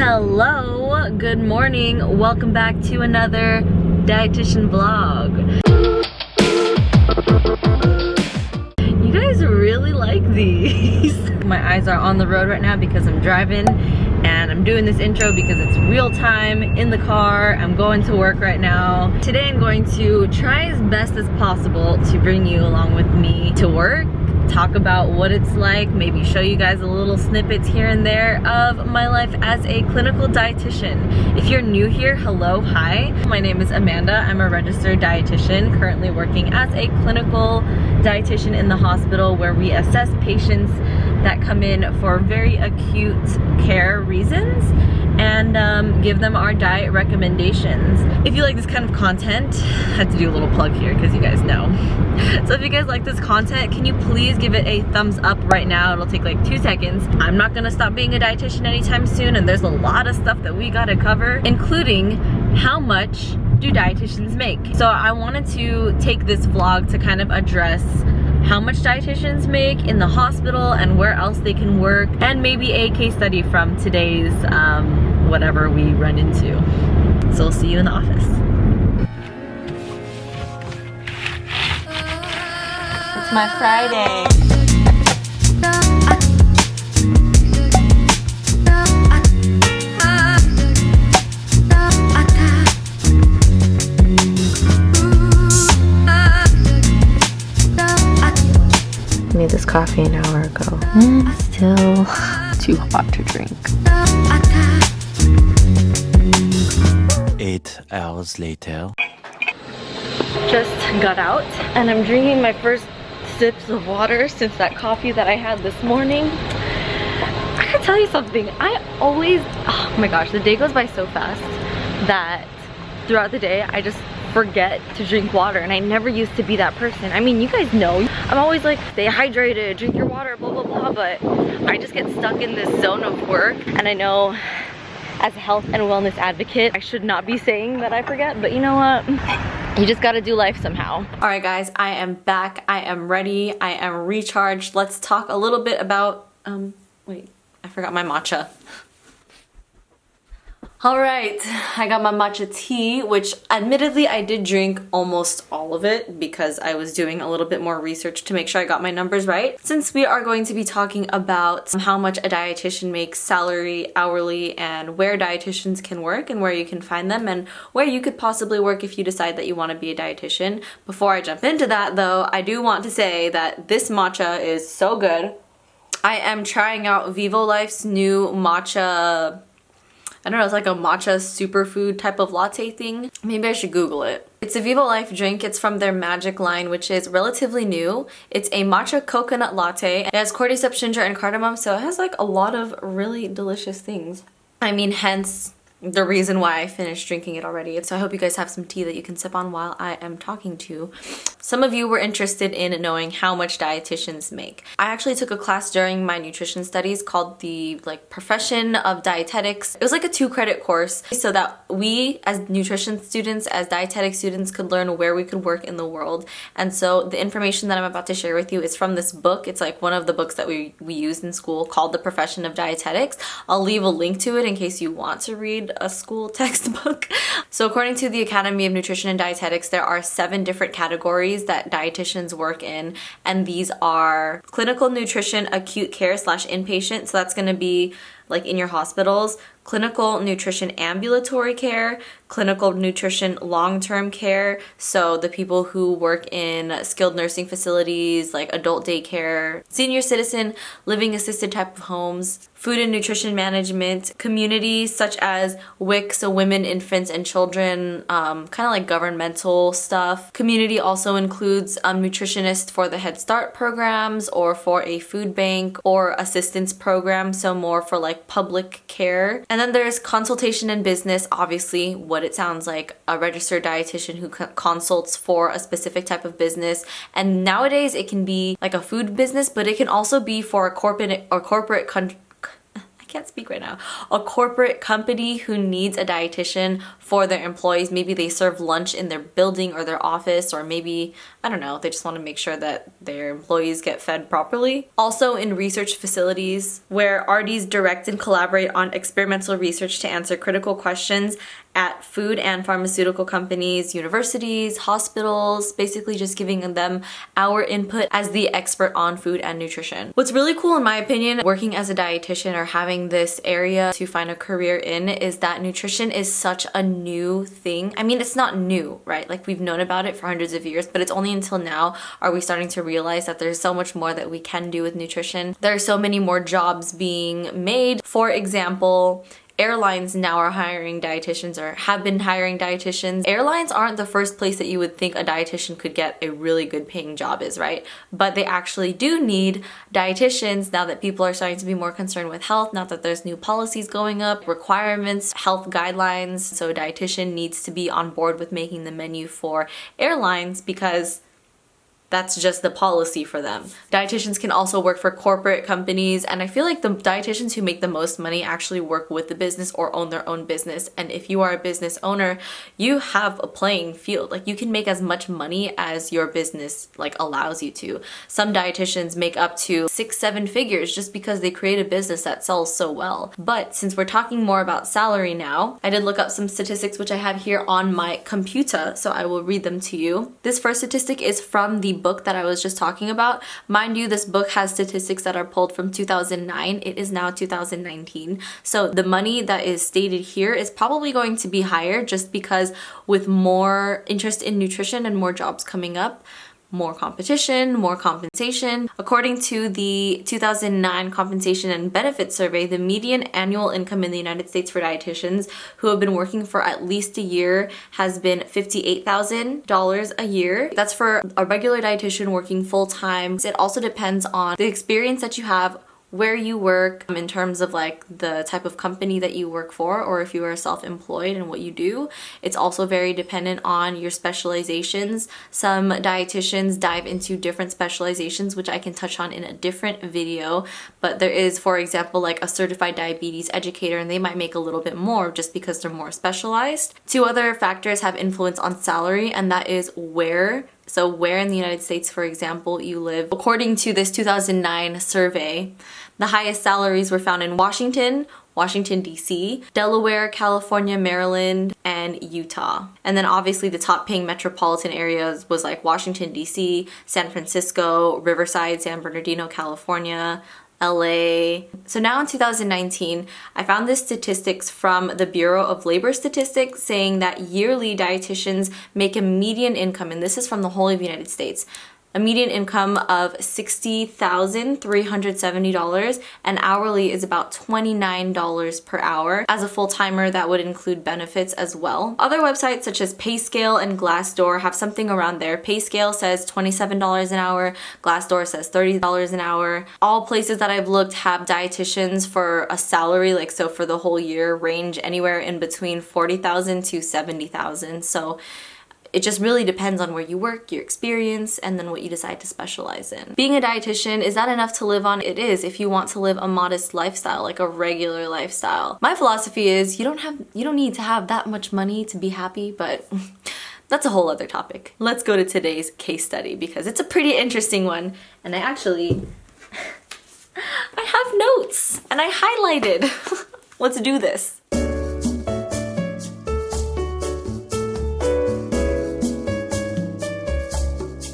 Hello, good morning. Welcome back to another dietitian vlog. You guys really like these. My eyes are on the road right now because I'm driving and I'm doing this intro because it's real time in the car. I'm going to work right now. Today I'm going to try as best as possible to bring you along with me to work, talk about what it's like, maybe show you guys a little snippets here and there of my life as a clinical dietitian. If you're new here, hello, hi. My name is Amanda. I'm a registered dietitian, currently working as a clinical dietitian in the hospital where we assess patients that come in for very acute care reasons and give them our diet recommendations. If you like this kind of content, I have to do a little plug here because you guys know. So if you guys like this content, can you please give it a thumbs up right now? It'll take like 2 seconds. I'm not gonna stop being a dietitian anytime soon, and there's a lot of stuff that we gotta cover, including how much do dietitians make. So I wanted to take this vlog to kind of address how much dietitians make in the hospital and where else they can work, and maybe a case study from today's whatever we run into. So I'll see you in the office. It's my Friday. Made this coffee an hour ago. Still too hot to drink. 8 hours later. Just got out and I'm drinking my first sips of water since that coffee that I had this morning. I gotta tell you something. I always, oh my gosh, the day goes by so fast that throughout the day I just forget to drink water, and I never used to be that person. I mean, you guys know I'm always like, stay hydrated, drink your water, blah blah blah, but I just get stuck in this zone of work, and I know as a health and wellness advocate I should not be saying that I forget, but you know what, you just gotta do life somehow. All right guys, I am back, I am ready, I am recharged. Let's talk a little bit about wait, I forgot my matcha. All right, I got my matcha tea, which admittedly I did drink almost all of it because I was doing a little bit more research to make sure I got my numbers right. Since we are going to be talking about how much a dietitian makes salary, hourly, and where dietitians can work and where you can find them and where you could possibly work if you decide that you want to be a dietitian. Before I jump into that though, I do want to say that this matcha is so good. I am trying out Vivo Life's new matcha, I don't know, it's like a matcha superfood type of latte thing. Maybe I should Google it. It's a Vivo Life drink. It's from their Magic line, which is relatively new. It's a matcha coconut latte. It has cordyceps, ginger, and cardamom, so it has like a lot of really delicious things. I mean, hence the reason why I finished drinking it already. So I hope you guys have some tea that you can sip on while I am talking to you. Some of you were interested in knowing how much dietitians make. I actually took a class during my nutrition studies called the profession of dietetics. It was like a 2-credit course so that we as nutrition students, as dietetic students, could learn where we could work in the world. And so the information that I'm about to share with you is from this book. It's like one of the books that we used in school called The Profession of Dietetics. I'll leave a link to it in case you want to read a school textbook. So according to the Academy of Nutrition and Dietetics, there are 7 different categories that dietitians work in, and these are clinical nutrition, acute care / inpatient, so that's going to be like in your hospitals, clinical nutrition ambulatory care, clinical nutrition long-term care, so the people who work in skilled nursing facilities like adult daycare, senior citizen living assisted type of homes, food and nutrition management, communities such as WIC, so women, infants, and children, kind of like governmental stuff. Community also includes nutritionists for the Head Start programs or for a food bank or assistance program, so more for like public care. And then there's consultation and business, obviously what it sounds like, a registered dietitian who consults for a specific type of business. And nowadays it can be like a food business, but it can also be for a corporate can't speak right now. A corporate company who needs a dietitian for their employees. Maybe they serve lunch in their building or their office, or maybe, I don't know, they just want to make sure that their employees get fed properly. Also in research facilities where RDs direct and collaborate on experimental research to answer critical questions at food and pharmaceutical companies, universities, hospitals, basically just giving them our input as the expert on food and nutrition. What's really cool in my opinion, working as a dietitian or having this area to find a career in, is that nutrition is such a new thing. I mean, it's not new, right? Like, we've known about it for hundreds of years, but it's only until now are we starting to realize that there's so much more that we can do with nutrition. There are so many more jobs being made. For example, airlines now are hiring dietitians, or have been hiring dietitians. Airlines aren't the first place that you would think a dietitian could get a really good paying job is, right? But they actually do need dietitians now that people are starting to be more concerned with health, now that there's new policies going up, requirements, health guidelines. So a dietitian needs to be on board with making the menu for airlines because that's just the policy for them. Dietitians can also work for corporate companies, and I feel like the dietitians who make the most money actually work with the business or own their own business. And if you are a business owner, you have a playing field. Like, you can make as much money as your business like allows you to. Some dietitians make up to 6-7 figures just because they create a business that sells so well. But since we're talking more about salary now, I did look up some statistics which I have here on my computer, so I will read them to you. This first statistic is from the book that I was just talking about. Mind you, this book has statistics that are pulled from 2009. It is now 2019. So the money that is stated here is probably going to be higher just because with more interest in nutrition and more jobs coming up, more competition, more compensation. According to the 2009 Compensation and Benefits Survey, the median annual income in the United States for dietitians who have been working for at least a year has been $58,000 a year. That's for a regular dietitian working full-time. It also depends on the experience that you have, where you work, in terms of like the type of company that you work for, or if you are self-employed and what you do. It's also very dependent on your specializations. Some dietitians dive into different specializations, which I can touch on in a different video, but there is, for example, like a certified diabetes educator, and they might make a little bit more just because they're more specialized. Two other factors have influence on salary, and that is where. So where in the United States, for example, you live. According to this 2009 survey, the highest salaries were found in Washington, DC, Delaware, California, Maryland, and Utah. And then obviously the top paying metropolitan areas was like Washington, DC, San Francisco, Riverside, San Bernardino, California, LA. So now in 2019, I found this statistics from the Bureau of Labor Statistics saying that yearly dietitians make a median income, and this is from the whole of the United States, a median income of $60,370, and hourly is about $29 per hour. As a full-timer, that would include benefits as well. Other websites such as PayScale and Glassdoor have something around there. PayScale says $27 an hour, Glassdoor says $30 an hour. All places that I've looked have dietitians for a salary, like so for the whole year, range anywhere in between $40,000 to $70,000. So it just really depends on where you work, your experience, and then what you decide to specialize in. Being a dietitian, is that enough to live on? It is, if you want to live a modest lifestyle, like a regular lifestyle. My philosophy is you don't need to have that much money to be happy, but that's a whole other topic. Let's go to today's case study because it's a pretty interesting one, and I have notes and I highlighted. Let's do this.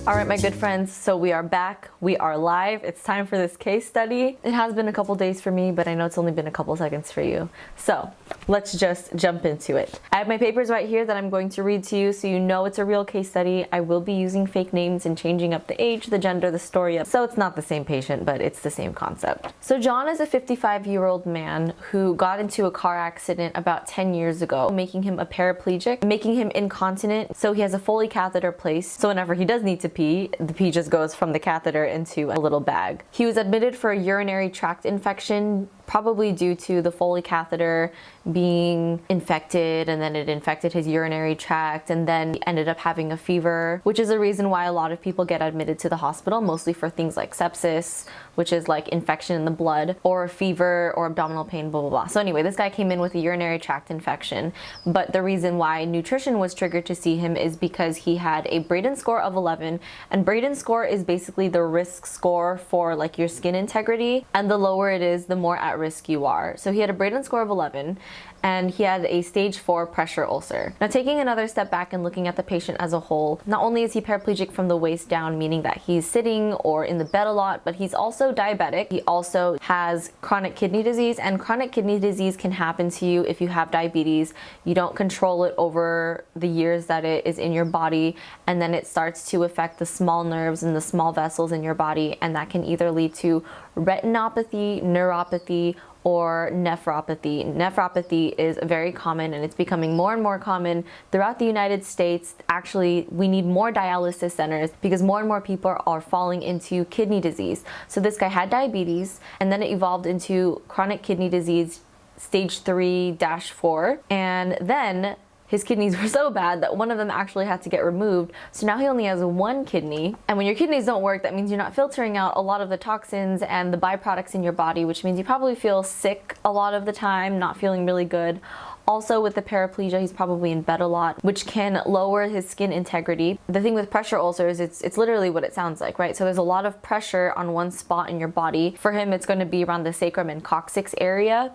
All right, my good friends, so we are back. We are live. It's time for this case study. It has been a couple days for me, but I know it's only been a couple seconds for you. So let's just jump into it. I have my papers right here that I'm going to read to you so you know it's a real case study. I will be using fake names and changing up the age, the gender, the story. So it's not the same patient, but it's the same concept. So John is a 55-year-old man who got into a car accident about 10 years ago, making him a paraplegic, making him incontinent. So he has a Foley catheter placed. So whenever he does need to pee, the pee just goes from the catheter into a little bag. He was admitted for a urinary tract infection probably due to the Foley catheter being infected, and then it infected his urinary tract, and then he ended up having a fever, which is the reason why a lot of people get admitted to the hospital, mostly for things like sepsis, which is like infection in the blood, or fever or abdominal pain, blah, blah, blah. So anyway, this guy came in with a urinary tract infection, but the reason why nutrition was triggered to see him is because he had a Braden score of 11, and Braden score is basically the risk score for like your skin integrity, and the lower it is, the more at risk you are. So he had a Braden score of 11, and he had a stage 4 pressure ulcer. Now, taking another step back and looking at the patient as a whole, not only is he paraplegic from the waist down, meaning that he's sitting or in the bed a lot, but he's also diabetic. He also has chronic kidney disease, and chronic kidney disease can happen to you if you have diabetes. You don't control it over the years that it is in your body, and then it starts to affect the small nerves and the small vessels in your body, and that can either lead to retinopathy, neuropathy, or nephropathy. Nephropathy is very common, and it's becoming more and more common throughout the United States. Actually, we need more dialysis centers because more and more people are falling into kidney disease. So this guy had diabetes, and then it evolved into chronic kidney disease stage 3-4, and then his kidneys were so bad that one of them actually had to get removed. So now he only has one kidney. And when your kidneys don't work, that means you're not filtering out a lot of the toxins and the byproducts in your body, which means you probably feel sick a lot of the time, not feeling really good. Also, with the paraplegia, he's probably in bed a lot, which can lower his skin integrity. The thing with pressure ulcers, it's literally what it sounds like, right? So there's a lot of pressure on one spot in your body. For him, it's going to be around the sacrum and coccyx area.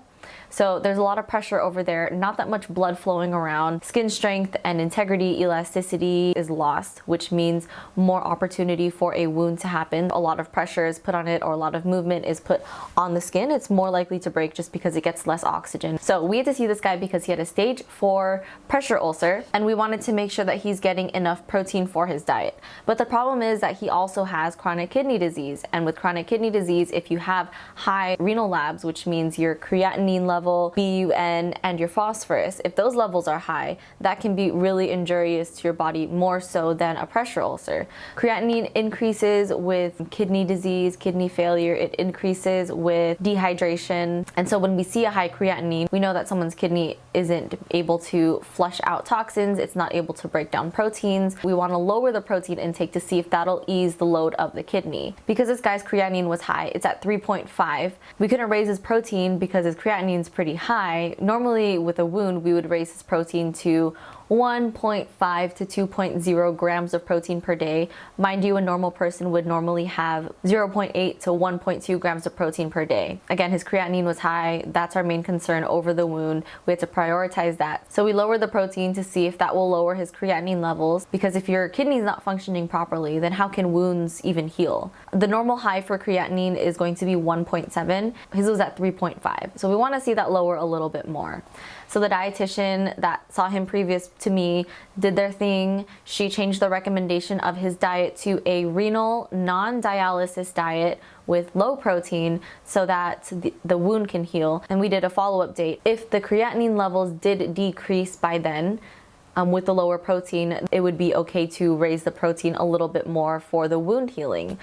So there's a lot of pressure over there, not that much blood flowing around. Skin strength and integrity, elasticity is lost, which means more opportunity for a wound to happen. A lot of pressure is put on it, or a lot of movement is put on the skin. It's more likely to break just because it gets less oxygen. So we had to see this guy because he had a stage 4 pressure ulcer, and we wanted to make sure that he's getting enough protein for his diet. But the problem is that he also has chronic kidney disease. And with chronic kidney disease, if you have high renal labs, which means your creatinine level, BUN, and your phosphorus, if those levels are high, that can be really injurious to your body, more so than a pressure ulcer. Creatinine increases with kidney disease, kidney failure. It increases with dehydration. And so when we see a high creatinine, we know that someone's kidney isn't able to flush out toxins. It's not able to break down proteins. We want to lower the protein intake to see if that'll ease the load of the kidney. Because this guy's creatinine was high, it's at 3.5. We couldn't raise his protein because his creatinine's pretty high. Normally with a wound, we would raise his protein to 1.5 to 2.0 grams of protein per day. Mind you, a normal person would normally have 0.8 to 1.2 grams of protein per day. Again, his creatinine was high. That's our main concern over the wound. We had to prioritize that. So we lowered the protein to see if that will lower his creatinine levels, because if your kidney is not functioning properly, then how can wounds even heal? The normal high for creatinine is going to be 1.7. His was at 3.5. So we want to see that lower a little bit more. So the dietitian that saw him previous to me did their thing. She changed the recommendation of his diet to a renal non-dialysis diet with low protein so that the wound can heal. And we did a follow-up date. If the creatinine levels did decrease by then, with the lower protein, it would be okay to raise the protein a little bit more for the wound healing.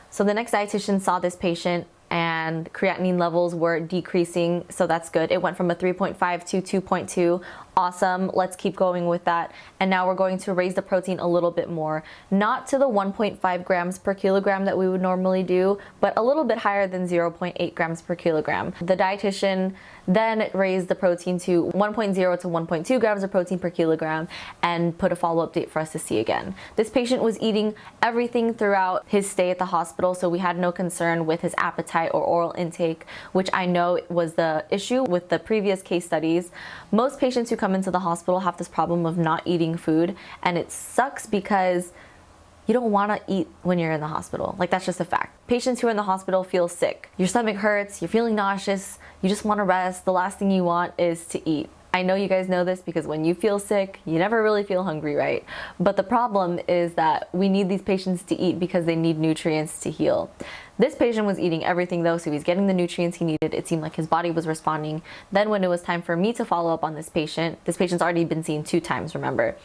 So the next dietitian saw this patient, and creatinine levels were decreasing, so that's good. It went from a 3.5 to 2.2. Awesome, let's keep going with that. And now we're going to raise the protein a little bit more, not to the 1.5 grams per kilogram that we would normally do, but a little bit higher than 0.8 grams per kilogram. The dietitian then raised the protein to 1.0 to 1.2 grams of protein per kilogram and put a follow-up date for us to see again. This patient was eating everything throughout his stay at the hospital, so we had no concern with his appetite or oral intake, which I know was the issue with the previous case studies. Most patients who come into the hospital have this problem of not eating food, and it sucks because you don't want to eat when you're in the hospital. Like, that's just a fact. Patients who are in the hospital feel sick. Your stomach hurts, you're feeling nauseous, you just want to rest. The last thing you want is to eat. I know you guys know this because when you feel sick, you never really feel hungry, right? But the problem is that we need these patients to eat because they need nutrients to heal. This patient was eating everything though, so he's getting the nutrients he needed. It seemed like his body was responding. Then when it was time for me to follow up on this patient's already been seen 2 times, remember.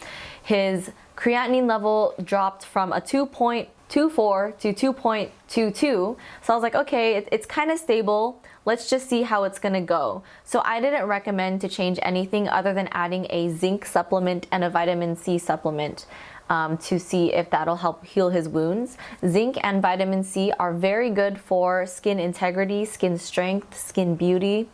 His creatinine level dropped from a 2.2 2.4 to 2.22. So I was like, okay, it's kind of stable. Let's just see how it's gonna go. So I didn't recommend to change anything other than adding a zinc supplement and a vitamin C supplement to see if that'll help heal his wounds. Zinc and vitamin C are very good for skin integrity, skin strength, skin beauty.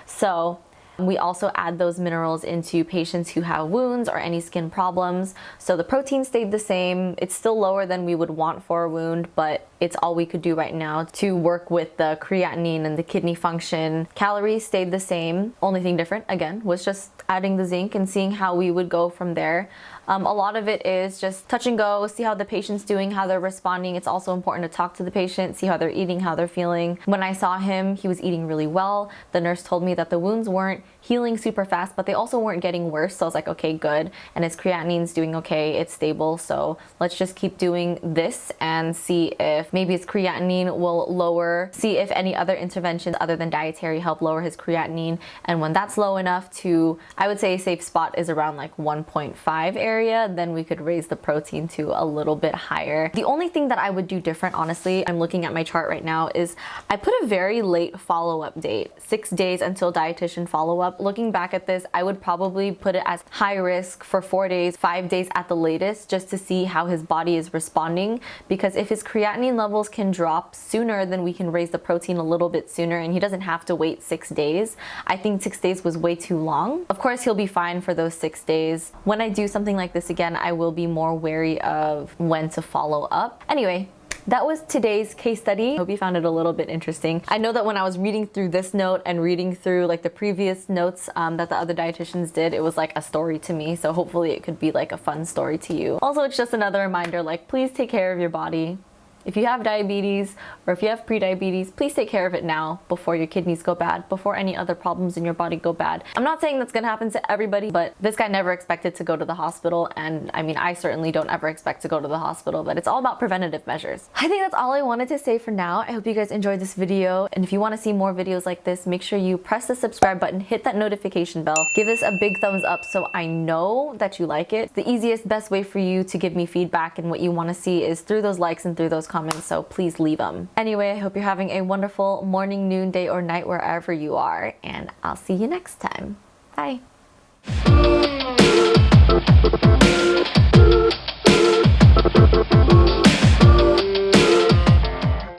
So we also add those minerals into patients who have wounds or any skin problems. So the protein stayed the same. It's still lower than we would want for a wound, but it's all we could do right now to work with the creatinine and the kidney function. Calories stayed the same. Only thing different, again, was just adding the zinc and seeing how we would go from there. A lot of it is just touch and go, see how the patient's doing, how they're responding. It's also important to talk to the patient, see how they're eating, how they're feeling. When I saw him, he was eating really well. The nurse told me that the wounds weren't healing super fast, but they also weren't getting worse. So I was like, okay, good. And his creatinine's doing okay, it's stable. So let's just keep doing this and see if maybe his creatinine will lower, see if any other interventions other than dietary help lower his creatinine. And when that's low enough to, I would say a safe spot is around like 1.5 area, then we could raise the protein to a little bit higher. The only thing that I would do different, honestly, I'm looking at my chart right now, is I put a very late follow-up date, 6 days until dietitian follow-up. Looking back at this, I would probably put it as high risk for 4 days, 5 days at the latest, just to see how his body is responding. Because if his creatinine levels can drop sooner, then we can raise the protein a little bit sooner and he doesn't have to wait 6 days. I think 6 days was way too long. Of course, he'll be fine for those 6 days. When I do something like this again, I will be more wary of when to follow up. Anyway, that was today's case study. I hope you found it a little bit interesting. I know that when I was reading through this note and reading through like the previous notes that the other dietitians did, it was like a story to me. So hopefully it could be like a fun story to you. Also, it's just another reminder, like, please take care of your body. If you have diabetes or if you have prediabetes, please take care of it now before your kidneys go bad, before any other problems in your body go bad. I'm not saying that's gonna happen to everybody, but this guy never expected to go to the hospital. And I mean, I certainly don't ever expect to go to the hospital, but it's all about preventative measures. I think that's all I wanted to say for now. I hope you guys enjoyed this video. And if you wanna see more videos like this, make sure you press the subscribe button, hit that notification bell, give this a big thumbs up so I know that you like it. The easiest, best way for you to give me feedback and what you wanna see is through those likes and through those comments, so please leave them. Anyway, I hope you're having a wonderful morning, noon, day, or night wherever you are, and I'll see you next time. Bye.